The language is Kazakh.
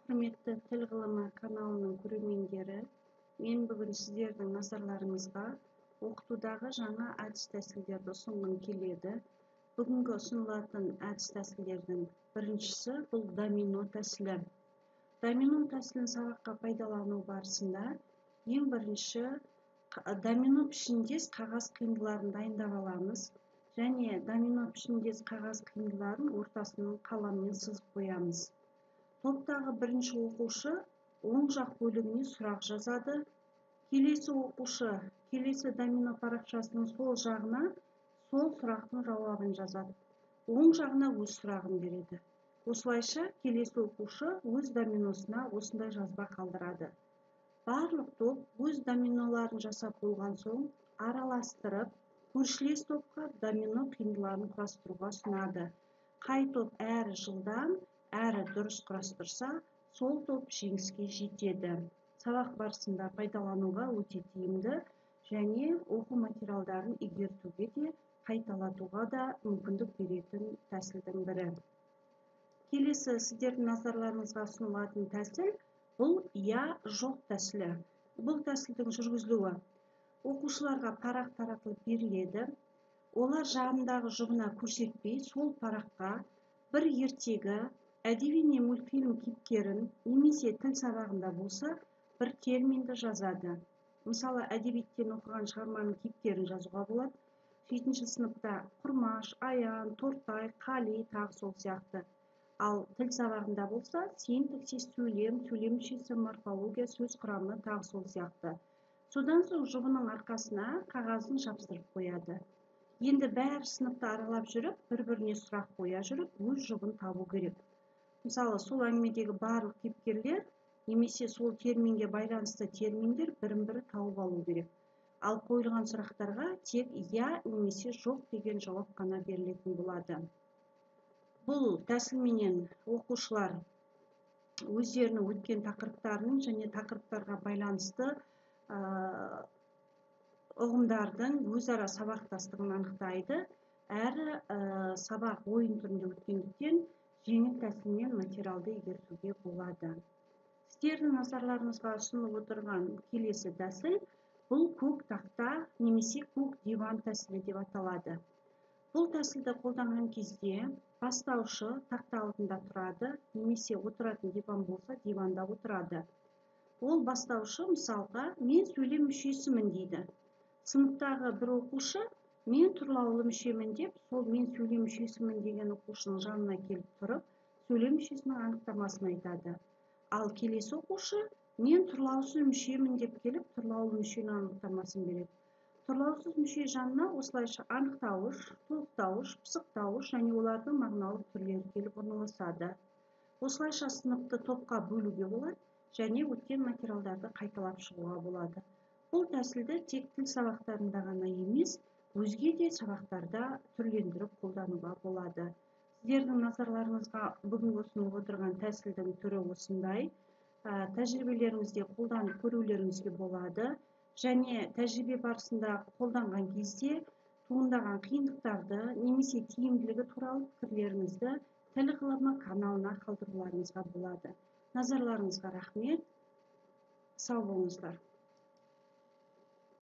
Құрметті тіл ғылымы каналының көрермендері, мен бүгін сіздердің назарларыңызға оқытудағы жаңа әдіс-тәсілдерді ұсынғым келеді. Бүгінгі ұсынылатын әдіс-тәсілдердің біріншісі бұл домино тәсілі. Домино тәсілін сабаққа пайдалану барысында ең бірінші домино пішіндес қағаз қиындыларын дайындап аламыз және домино пішіндес қағаз қиындыларын ортасынан қаламмен сызып қоямыз. Топтағы бірінші оқушы оң жақ бөлігіне сұрақ жазады. Келесі оқушы келесі домино парақшасының сол жағына сол сұрақтың жауабын жазады. Оң жағына өз сұрағын береді. Осылайша келесі оқушы өз доминосына осындай жазба қалдырады. Барлық топ өз доминоларын жасап болған соң араластырып, көршілес топқа домино қиындыларын құрастыруға ұсынады. Қай топ әрі жылдам, әрі дұрыс құрастырса, сол топ жеңіске жетеді. Сабақ барысында пайдалануға өте тиімді және оқу материалдарын игертуге де, қайталатуға да мүмкіндік беретін тәсілдің бірі. Келесі сіздердің назарларыңызға ұсынылатын тәсіл бұл я жоқ тәсілі. Бұл тәсілдің жүргізілуі оқушыларға парақ таратылып беріледі. Олар жағындағы жұбына көрсетпей, сол параққа бір ертегі, әдеби не мультфильм кейіпкерін немесе тіл сабағында болса, бір терминді жазады. Мысалы, әдебиеттен оқыған шығарманың кейіпкерін жазуға болады. 7-ші сыныпта Құрмаш, Аян, Тортай, Қали, тағы сол сияқты. Ал тіл сабағында болса, синтаксис, сөйлем, сөйлем мүшесі, морфология, сөз құрамы, тағы сол сияқты. Содан соң жұбының арқасына қағазын жапсырып қояды. Енді бәрі сыныпты аралап жүріп, бір-біріне сұрақ қоя жүріп, өз жұбын табу керек. Мысалы, сол әңгімедегі барлық кейіпкерлер немесе сол терминге байланысты терминдер бірін-бірі тауып алу керек. Ал қойылған сұрақтарға тек я немесе жоқ деген жауап қана берілетін болады. Бұл тәсілменен оқушылар өздерінің өткен тақырыптарының және тақырыптарға байланысты ұғымдардың өзара сабақтастығын анықтайды. Әрі сабақ ойын түрінде өткендіктен жеңіл тәсілмен материалды игертуге болады. Сіздердің назарларыңызға ұсынылып отырған келесі тәсіл бұл көк тақта немесе көк диван тәсілі деп аталады. Бұл тәсілді қолданған кезде бастаушы тақта алдында тұрады, немесе отыратын диван болса, диванда отырады. Ол бастаушы мысалға мен сөйлем мүшесімін дейді. Сыныптағы бір оқушы мен тұрлаулы мүшемін деп, сол мен сөйлем мүшесімін деген оқушының жанына келіп тұрып, сөйлем мүшесінің анықтамасын айтады. Ал келесі оқушы мен тұрлаусыз мүшемін деп келіп, тұрлаулы мүшенің анықтамасын береді. Тұрлаусыз мүше жанына осылайша анықтауыш, толықтауыш, пысықтауыш және олардың мағыналық түрлері келіп орналасады. Осылайша сыныпты топқа бөлуге болады және өткен материалдарды қайталап шығуға болады. Бұл тәсілді тек тіл сабақтарында ғана емес, өзге де сабақтарда түрлендіріп қолдануға болады. Сіздердің назарларыңызға бүгінгі ұсынылып отырған тәсілдің түрі осындай. Тәжірибелеріңізде қолданып көрулеріңізге болады және тәжірибе барысында қолданған кезде туындаған қиындықтарды немесе тиімділігі туралы пікірлеріңізді тіл ғылымы каналына қалдыруларыңызға болады. Назарларыңызға рахмет. Сау болыңыздар.